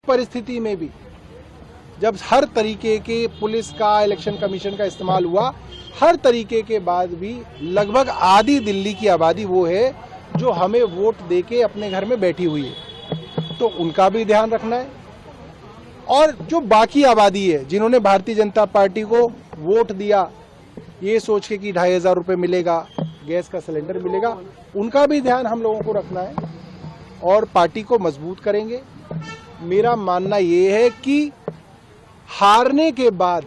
परिस्थिति में भी जब हर तरीके के पुलिस का, इलेक्शन कमीशन का इस्तेमाल हुआ, हर तरीके के बाद भी लगभग आधी दिल्ली की आबादी वो है जो हमें वोट देके अपने घर में बैठी हुई है, तो उनका भी ध्यान रखना है। और जो बाकी आबादी है जिन्होंने भारतीय जनता पार्टी को वोट दिया ये सोच के कि 2500 रुपये मिलेगा, गैस का सिलेंडर मिलेगा, उनका भी ध्यान हम लोगों को रखना है और पार्टी को मजबूत करेंगे। मेरा मानना ये है कि हारने के बाद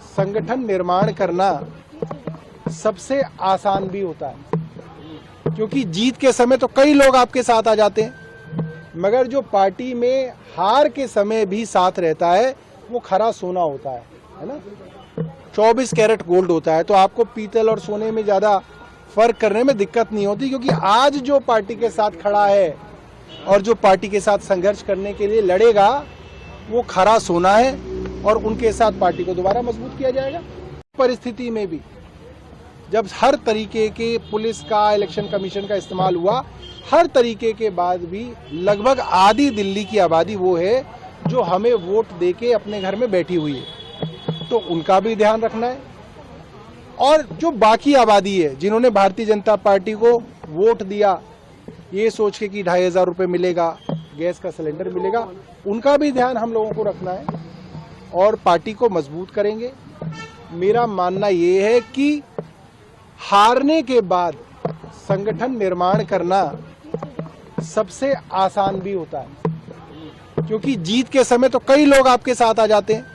संगठन निर्माण करना सबसे आसान भी होता है, क्योंकि जीत के समय तो कई लोग आपके साथ आ जाते हैं, मगर जो पार्टी में हार के समय भी साथ रहता है वो खरा सोना होता है ना। 24 कैरेट गोल्ड होता है, तो आपको पीतल और सोने में ज़्यादा फर्क करने में दिक्कत नहीं होती, क्योंकि आज जो पार्टी के साथ खड़ा है और जो पार्टी के साथ संघर्ष करने के लिए लड़ेगा वो खरा सोना है और उनके साथ पार्टी को दोबारा मजबूत किया जाएगा। परिस्थिति में भी जब हर तरीके के पुलिस का, इलेक्शन कमीशन का इस्तेमाल हुआ, हर तरीके के बाद भी लगभग आधी दिल्ली की आबादी वो है जो हमें वोट देके अपने घर में बैठी हुई है, तो उनका भी ध्यान रखना है। और जो बाकी आबादी है जिन्होंने भारतीय जनता पार्टी को वोट दिया ये सोच के कि 2500 रुपये मिलेगा, गैस का सिलेंडर मिलेगा, उनका भी ध्यान हम लोगों को रखना है और पार्टी को मजबूत करेंगे। मेरा मानना ये है कि हारने के बाद संगठन निर्माण करना सबसे आसान भी होता है, क्योंकि जीत के समय तो कई लोग आपके साथ आ जाते हैं,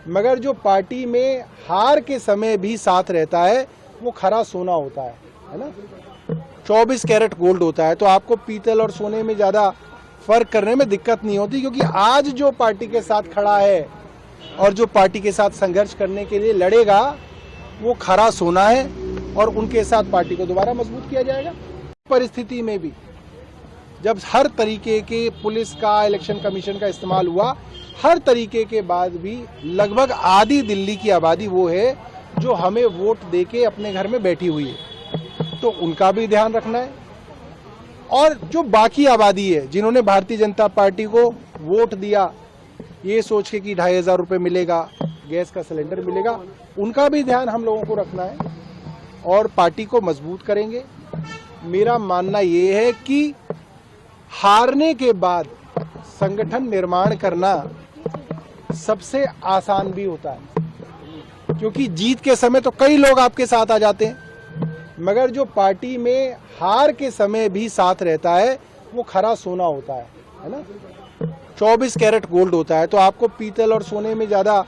मगर जो पार्टी में हार के समय भी साथ रहता है वो खरा सोना होता है ना। 24 कैरेट गोल्ड होता है, तो आपको पीतल और सोने में ज़्यादा फर्क करने में दिक्कत नहीं होती, क्योंकि आज जो पार्टी के साथ खड़ा है और जो पार्टी के साथ संघर्ष करने के लिए लड़ेगा वो खरा सोना है और उनके साथ पार्टी को दोबारा मजबूत किया जाएगा। परिस्थिति में भी जब हर तरीके के पुलिस का, इलेक्शन कमीशन का इस्तेमाल हुआ, हर तरीके के बाद भी लगभग आधी दिल्ली की आबादी वो है जो हमें वोट देके अपने घर में बैठी हुई है, तो उनका भी ध्यान रखना है। और जो बाकी आबादी है जिन्होंने भारतीय जनता पार्टी को वोट दिया ये सोच के कि 2500 रुपये मिलेगा, गैस का सिलेंडर मिलेगा, उनका भी ध्यान हम लोगों को रखना है और पार्टी को मजबूत करेंगे। मेरा मानना ये है कि हारने के बाद संगठन निर्माण करना सबसे आसान भी होता है, क्योंकि जीत के समय तो कई लोग आपके साथ आ जाते हैं, मगर जो पार्टी में हार के समय भी साथ रहता है वो खरा सोना होता है ना। 24 कैरेट गोल्ड होता है, तो आपको पीतल और सोने में ज़्यादा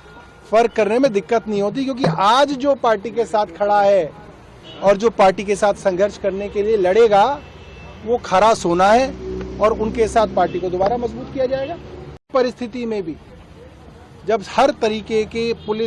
फर्क करने में दिक्कत नहीं होती, क्योंकि आज जो पार्टी के साथ खड़ा है और जो पार्टी के साथ संघर्ष करने के लिए लड़ेगा वो खरा सोना है और उनके साथ पार्टी को दोबारा मजबूत किया जाएगा। परिस्थिति में भी जब हर तरीके के पुलिस